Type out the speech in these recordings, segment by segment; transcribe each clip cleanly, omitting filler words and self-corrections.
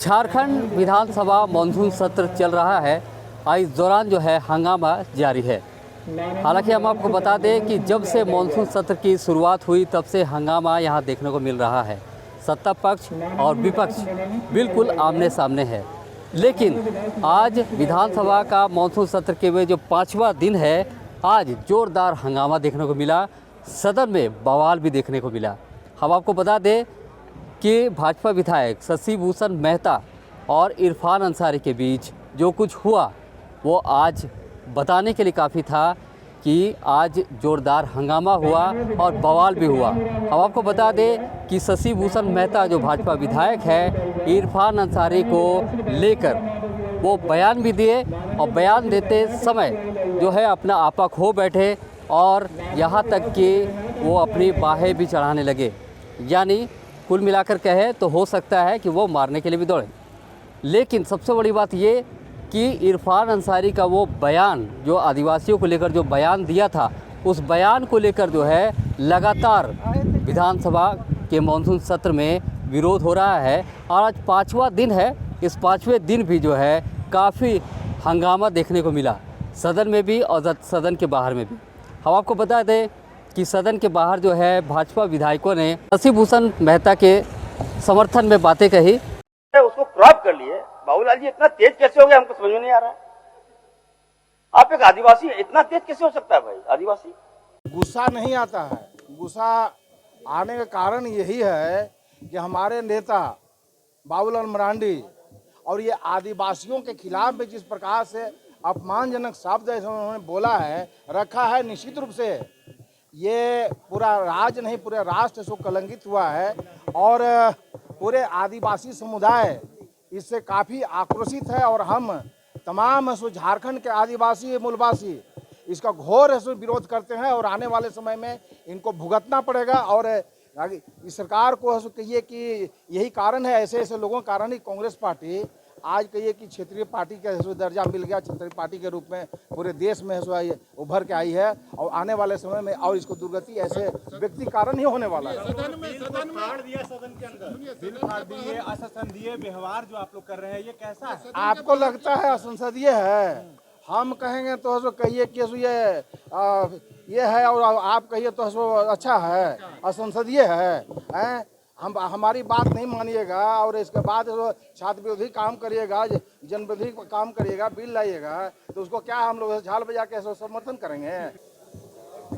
झारखंड विधानसभा monsoon सत्र चल रहा है। इस दौरान जो है हंगामा जारी है। हालांकि हम आपको बता दें कि जब से मानसून सत्र की शुरुआत हुई तब से हंगामा यहां देखने को मिल रहा है। सत्ता पक्ष और विपक्ष बिल्कुल आमने सामने है। लेकिन आज विधानसभा का मानसून सत्र के वे जो 5वां दिन है, आज जोरदार हंगामा देखने को मिला। सदन में बवाल भी देखने को मिला। हम आपको बता दें कि भाजपा विधायक शशि भूषण मेहता और इरफान अंसारी के बीच जो कुछ हुआ वो आज बताने के लिए काफ़ी था कि आज जोरदार हंगामा हुआ और बवाल भी हुआ। हम आपको बता दें कि शशि भूषण मेहता जो भाजपा विधायक है, इरफान अंसारी को लेकर वो बयान भी दिए और बयान देते समय जो है अपना आपा खो बैठे और यहाँ तक कि वो अपनी बाहें भी चढ़ाने लगे। यानी कुल मिलाकर कहे तो हो सकता है कि वो मारने के लिए भी दौड़े। लेकिन सबसे बड़ी बात ये कि इरफान अंसारी का वो बयान जो आदिवासियों को लेकर जो बयान दिया था, उस बयान को लेकर जो है लगातार विधानसभा के मानसून सत्र में विरोध हो रहा है। और आज 5वां दिन है। इस 5वें दिन भी जो है काफ़ी हंगामा देखने को मिला, सदन में भी और सदन के बाहर में भी। हम आपको बता दें कि सदन के बाहर जो है भाजपा विधायकों ने शशि भूषण मेहता के समर्थन में बातें कही। उसको क्रॉप कर लिए। बाबूलाल जी इतना तेज कैसे हो गया, हमको समझ में नहीं आ रहा है। आप एक आदिवासी इतना तेज कैसे हो सकता है भाई? आदिवासी गुस्सा नहीं आता है। गुस्सा आने का कारण यही है कि हमारे नेता बाबूलाल मरांडी और ये आदिवासियों के खिलाफ में जिस प्रकार से अपमानजनक शब्द उन्होंने बोला है, रखा है, निश्चित रूप से ये पूरा राज्य नहीं पूरे राष्ट्र से कलंकित हुआ है। और पूरे आदिवासी समुदाय इससे काफ़ी आक्रोशित है। और हम तमाम झारखंड के आदिवासी मूलवासी इसका घोर विरोध करते हैं और आने वाले समय में इनको भुगतना पड़ेगा। और इस सरकार को कहिए कि यही कारण है, ऐसे ऐसे लोगों के कारण ही कांग्रेस पार्टी आज कहिए कि क्षेत्रीय पार्टी का दर्जा मिल गया, क्षेत्रीय पार्टी के रूप में पूरे देश में उभर के आई है। और आने वाले समय में और इसको दुर्गति ऐसे व्यक्ति कारण ही होने वाला है। सदन में फाड़ दिया, सदन के अंदर बिल फाड़ दिए, असंसदीय व्यवहार जो आप लोग कर रहे हैं, ये कैसा है? आपको लगता है असंसदीय है? हम कहेंगे तो कहिए कि ये है और आप कहिए तो अच्छा है, असंसदीय है। हम हमारी बात नहीं मानिएगा और इसके बाद छात्र विरोधी काम करिएगा, जन विरोधी काम करिएगा, बिल लाइएगा, तो उसको क्या हम लोग झाल बजा के समर्थन करेंगे?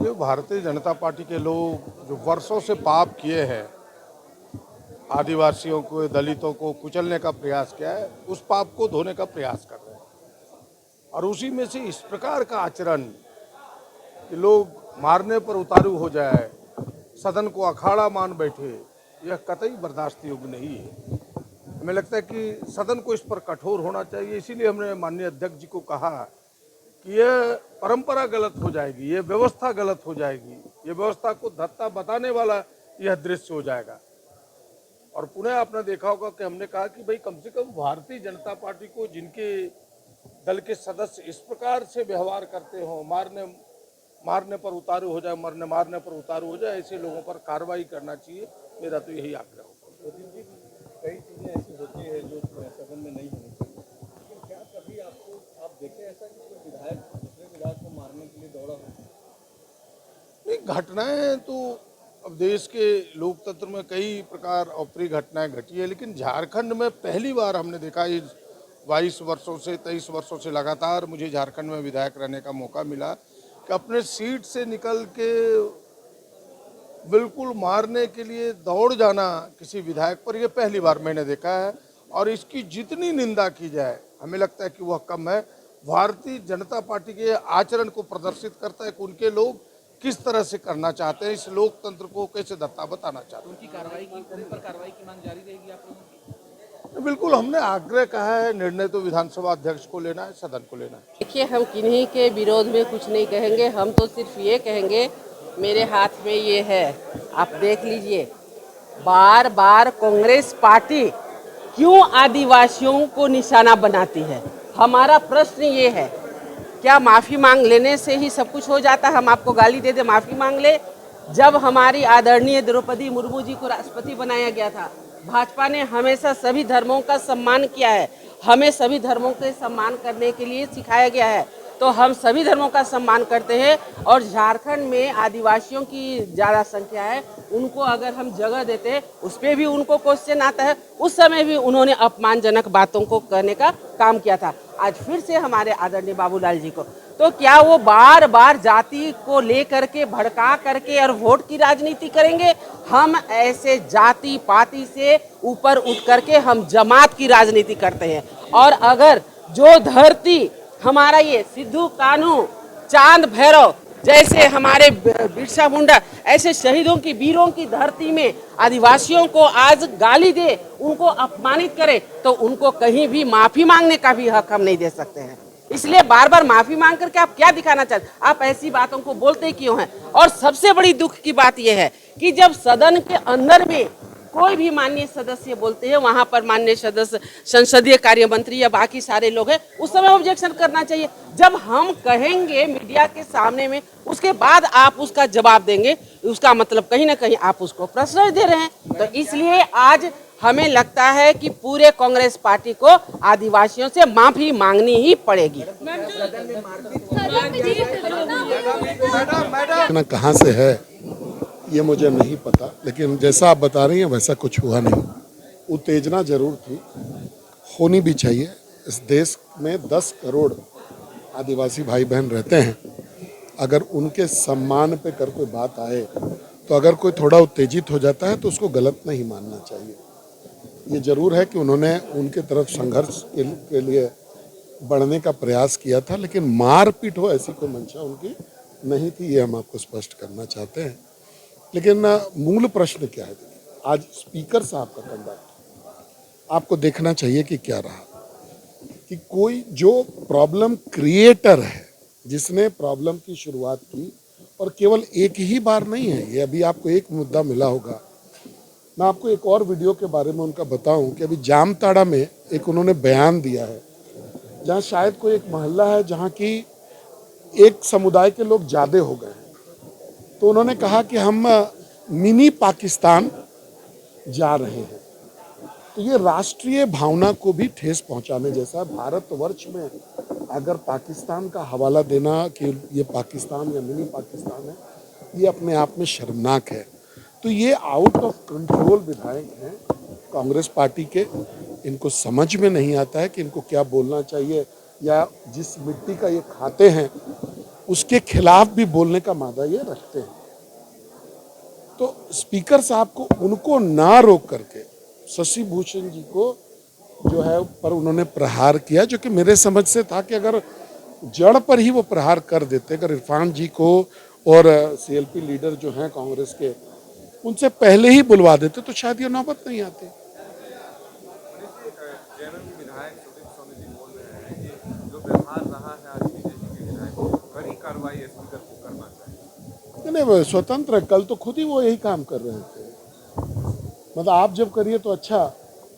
ये भारतीय जनता पार्टी के लोग जो वर्षों से पाप किए हैं, आदिवासियों को, दलितों को कुचलने का प्रयास किया है, उस पाप को धोने का प्रयास कर रहे हैं। और उसी में से इस प्रकार का आचरण कि लोग मारने पर उतारू हो जाए, सदन को अखाड़ा मान बैठे, यह कतई बर्दाश्त योग्य नहीं है। हमें लगता है कि सदन को इस पर कठोर होना चाहिए। इसीलिए हमने माननीय अध्यक्ष जी को कहा कि यह परंपरा गलत हो जाएगी, ये व्यवस्था गलत हो जाएगी, ये व्यवस्था को धत्ता बताने वाला यह दृश्य हो जाएगा। और पुनः आपने देखा होगा कि हमने कहा कि भाई कम से कम भारतीय जनता पार्टी को जिनके दल के सदस्य इस प्रकार से व्यवहार करते हो, मारने पर उतारू हो जाए, मारने पर उतारू हो जाए, ऐसे लोगों पर कार्रवाई करना चाहिए। मेरा तो यही आग्रह होगा। कई चीजें ऐसी होती है जो सदन में नहीं होनी चाहिए, लेकिन क्या कभी आप देखें ऐसा कि कोई विधायक दूसरे विधायक को मारने के लिए दौड़ा हो? नहीं, घटनाएं तो अब देश के लोकतंत्र में कई प्रकार अप्रिय घटनाएं घटी है, लेकिन झारखंड में पहली बार हमने देखा, इस 22 वर्षों से 23 वर्षों से लगातार मुझे झारखंड में विधायक रहने का मौका मिला कि अपने सीट से निकल के बिल्कुल मारने के लिए दौड़ जाना किसी विधायक पर, यह पहली बार मैंने देखा है। और इसकी जितनी निंदा की जाए हमें लगता है कि वह कम है। भारतीय जनता पार्टी के आचरण को प्रदर्शित करता है कि उनके लोग किस तरह से करना चाहते हैं, इस लोकतंत्र को कैसे धत्ता बताना चाहते हैं। उन पर कार्रवाई की मांग जारी रहेगी आप लोगों की? बिल्कुल, हमने आग्रह कहा है, निर्णय तो विधानसभा अध्यक्ष को लेना है, सदन को लेना है। देखिए, हम किन्हीं के विरोध में कुछ नहीं कहेंगे। हम तो सिर्फ ये कहेंगे, मेरे हाथ में ये है, आप देख लीजिए, बार बार कांग्रेस पार्टी क्यों आदिवासियों को निशाना बनाती है? हमारा प्रश्न ये है, क्या माफ़ी मांग लेने से ही सब कुछ हो जाता? हम आपको गाली दे दे, माफ़ी मांग ले। जब हमारी आदरणीय द्रौपदी मुर्मू जी को राष्ट्रपति बनाया गया था भाजपा ने हमेशा सभी धर्मों का सम्मान किया है, हमें सभी धर्मों के सम्मान करने के लिए सिखाया गया है, तो हम सभी धर्मों का सम्मान करते हैं। और झारखंड में आदिवासियों की ज़्यादा संख्या है, उनको अगर हम जगह देते हैं उस पर भी उनको क्वेश्चन आता है। उस समय भी उन्होंने अपमानजनक बातों को करने का काम किया था। आज फिर से हमारे आदरणीय बाबूलाल जी को, तो क्या वो बार बार जाति को लेकर के भड़का करके और वोट की राजनीति करेंगे? हम ऐसे जाति पाति से ऊपर उठ करके हम जमात की राजनीति करते हैं। और अगर जो धरती हमारा ये सिद्धू कान्हू चांद भैरव जैसे हमारे बिरसा मुंडा ऐसे शहीदों की वीरों की धरती में आदिवासियों को आज गाली दे, उनको अपमानित करे, तो उनको कहीं भी माफी मांगने का भी हक हम नहीं दे सकते हैं। इसलिए बार बार माफी मांग करके आप क्या दिखाना चाहते, आप ऐसी बातों को बोलते क्यों हैं? और सबसे बड़ी दुख की बात यह है कि जब सदन के अंदर में कोई भी माननीय सदस्य बोलते हैं, वहां पर माननीय सदस्य संसदीय कार्य मंत्री या बाकी सारे लोग हैं, उस समय ऑब्जेक्शन करना चाहिए। जब हम कहेंगे मीडिया के सामने में, उसके बाद आप उसका जवाब देंगे, उसका मतलब कहीं ना कहीं आप उसको प्रश्रय दे रहे हैं। तो इसलिए आज हमें लगता है कि पूरे कांग्रेस पार्टी को आदिवासियों से माफी मांगनी ही पड़ेगी। कहाँ से है ये मुझे नहीं पता, लेकिन जैसा आप बता रही हैं वैसा कुछ हुआ नहीं। उत्तेजना जरूर थी, होनी भी चाहिए। इस देश में 10 करोड़ आदिवासी भाई बहन रहते हैं, अगर उनके सम्मान पे कर कोई बात आए तो अगर कोई थोड़ा उत्तेजित हो जाता है तो उसको गलत नहीं मानना चाहिए। ये जरूर है कि उन्होंने उनके तरफ संघर्ष के लिए बढ़ने का प्रयास किया था, लेकिन मारपीट हो ऐसी कोई मंशा उनकी नहीं थी, ये हम आपको स्पष्ट करना चाहते हैं। लेकिन मूल प्रश्न क्या है? आज स्पीकर साहब का कंडक्ट आपको देखना चाहिए कि क्या रहा, कि कोई जो प्रॉब्लम क्रिएटर है, जिसने प्रॉब्लम की शुरुआत की, और केवल एक ही बार नहीं है ये, अभी आपको एक मुद्दा मिला होगा। मैं आपको एक और वीडियो के बारे में उनका बताऊं कि अभी जामताड़ा में एक उन्होंने बयान दिया है, जहां शायद कोई एक मोहल्ला है जहां की एक समुदाय के लोग ज़्यादा हो गए हैं, तो उन्होंने कहा कि हम मिनी पाकिस्तान जा रहे हैं। तो ये राष्ट्रीय भावना को भी ठेस पहुंचाने जैसा है। भारतवर्ष में अगर पाकिस्तान का हवाला देना कि ये पाकिस्तान या मिनी पाकिस्तान है, ये अपने आप में शर्मनाक है। तो ये आउट ऑफ कंट्रोल विधायक हैं कांग्रेस पार्टी के, इनको समझ में नहीं आता है कि इनको क्या बोलना चाहिए, या जिस मिट्टी का ये खाते हैं उसके खिलाफ भी बोलने का मादा ये रखते हैं। तो स्पीकर साहब को उनको ना रोक करके शशि भूषण जी को जो है पर उन्होंने प्रहार किया, जो कि मेरे समझ से था कि अगर जड़ पर ही वो प्रहार कर देते, अगर इरफान जी को और सीएलपी लीडर जो हैं कांग्रेस के, उनसे पहले ही बुलवा देते तो शायद ये नौबत नहीं आती। नहीं, स्वतंत्र है। कल तो खुद ही वो यही काम कर रहे थे। मतलब आप जब करिए तो अच्छा,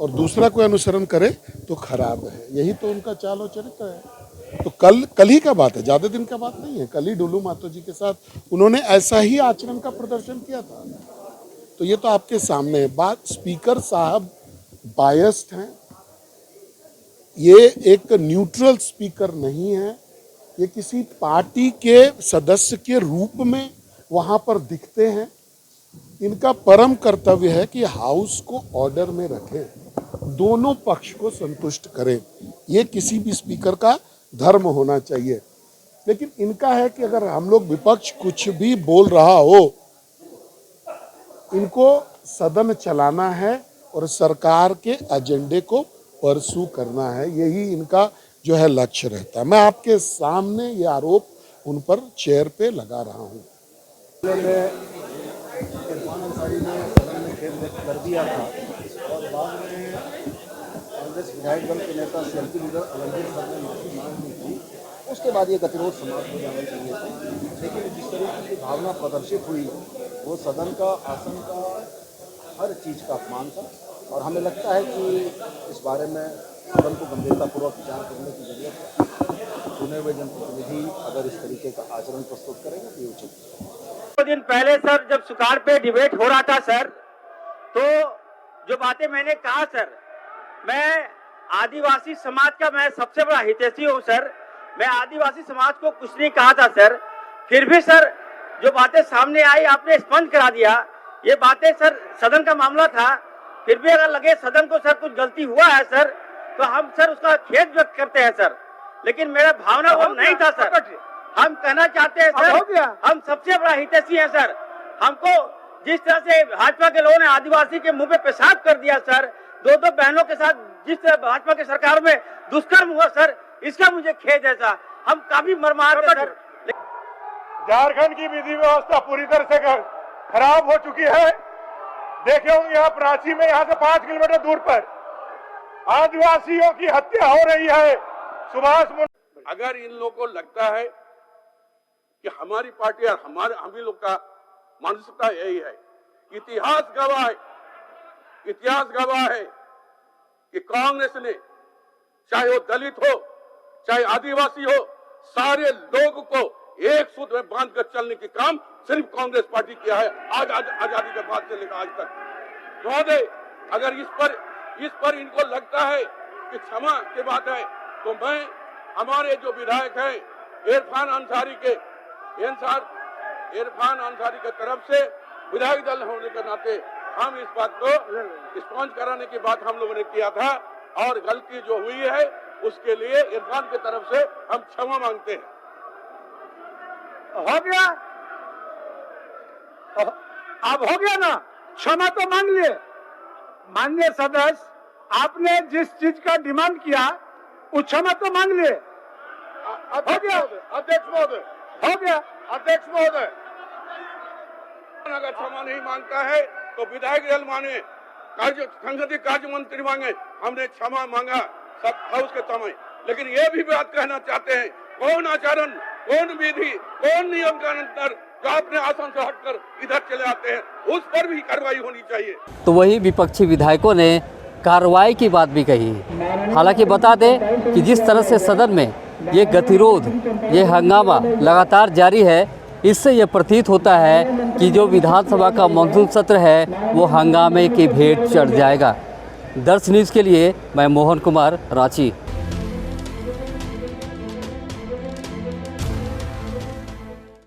और दूसरा कोई अनुसरण करे तो खराब है, यही तो उनका चाल और चरित्र है। तो कल ही का बात है, ज्यादा दिन का बात नहीं है। कल ही डुलू मातो जी के साथ उन्होंने ऐसा ही आचरण का प्रदर्शन किया था। तो ये तो आपके सामने है बात। स्पीकर साहब बायस्ड हैं, ये एक न्यूट्रल स्पीकर नहीं है, ये किसी पार्टी के सदस्य के रूप में वहां पर दिखते हैं। इनका परम कर्तव्य है कि हाउस को ऑर्डर में रखें, दोनों पक्ष को संतुष्ट करें, ये किसी भी स्पीकर का धर्म होना चाहिए। लेकिन इनका है कि अगर हम लोग विपक्ष कुछ भी बोल रहा हो, इनको सदन चलाना है और सरकार के एजेंडे को परसू करना है, यही इनका जो है लक्ष्य रहता है। मैं आपके सामने ये आरोप उन पर चेयर पे लगा रहा हूँ। इरफान अंसारी ने सदन में खेद व्यक्त कर दिया था, और बाद में कांग्रेस विधायक दल के नेता सीएलपी लीडर अलमगीर सर ने माफी मांग ली थी। उसके बाद ये गतिरोध समाप्त हो जाना चाहिए था, लेकिन जिस तरीके की भावना प्रदर्शित हुई वो सदन का, आसन का, हर चीज़ का अपमान था। और हमें लगता है कि इस बारे में सदन को गंभीरतापूर्वक विचार करने की जरूरत है। चुने हुए जनप्रतिनिधि अगर इस तरीके का आचरण प्रस्तुत करेंगे तो ये उचित है। दिन पहले सर जब सुकाड़ पे डिबेट हो रहा था सर, तो जो बातें मैंने कहा सर, मैं आदिवासी समाज का मैं सबसे बड़ा हितैषी हूँ सर। मैं आदिवासी समाज को कुछ नहीं कहा था सर, फिर भी सर जो बातें सामने आई आपने स्पष्ट करा दिया। ये बातें सर सदन का मामला था, फिर भी अगर लगे सदन को सर कुछ गलती हुआ है सर, तो हम सर उसका खेद व्यक्त करते हैं सर, लेकिन मेरा भावना वो नहीं था सर। हम कहना चाहते हैं सर, हम सबसे बड़ा हितैषी है सर। हमको जिस तरह से भाजपा के लोगों ने आदिवासी के मुंह पे पेशाब कर दिया सर, दो बहनों के साथ जिस तरह भाजपा की सरकार में दुष्कर्म हुआ सर, इसका मुझे खेद है सर। हम काफी मर्माहत है सर। झारखंड की विधि व्यवस्था पूरी तरह से खराब हो चुकी है। देखे होंगे आप रांची में, यहाँ से 5 किलोमीटर दूर पर आदिवासियों की हत्या हो रही है। सुभाष अगर इन लोगों को लगता है कि हमारी पार्टी और हम ही लोग का मानसिकता यही है, इतिहास गवाह है कि कांग्रेस ने, चाहे वो दलित हो चाहे आदिवासी हो, सारे लोगों को एक सूत्र में बांधकर चलने के काम सिर्फ कांग्रेस पार्टी किया है आज आजादी के बाद से लेकर आज तक। महोदय, अगर इस पर इनको लगता है कि क्षमा की बात है, तो मैं हमारे जो विधायक हैं इरफान अंसारी के तरफ से विधायक दल होने के नाते हम इस बात को स्पष्ट कराने की बात हम लोगों ने किया था, और गलती जो हुई है उसके लिए इरफान की तरफ से हम क्षमा मांगते हैं। हो गया, अब हो गया ना, क्षमा तो मांग लिए। माननीय सदस्य, आपने जिस चीज का डिमांड किया वो क्षमा तो मांग लिए। हो गया अध्यक्ष महोदय, हो गया अध्यक्ष महोदय, अगर क्षमा नहीं मांगता है तो विधायक दल मांगे, संसदीय कार्य मंत्री मांगे। हमने क्षमा मांगा सब हाउस के समय, लेकिन ये भी बात कहना चाहते हैं, कौन आचरण, कौन विधि, कौन नियम के अंतर जो अपने आसन से हटकर इधर चले आते हैं, उस पर भी कार्रवाई होनी चाहिए। तो वही विपक्षी विधायकों ने कार्रवाई की बात भी कही। हालांकि बता दें कि जिस तरह से सदन में ये गतिरोध, ये हंगामा लगातार जारी है, इससे ये प्रतीत होता है कि जो विधानसभा का मानसून सत्र है वो हंगामे की भेंट चढ़ जाएगा। दर्श न्यूज़ के लिए मैं मोहन कुमार, रांची।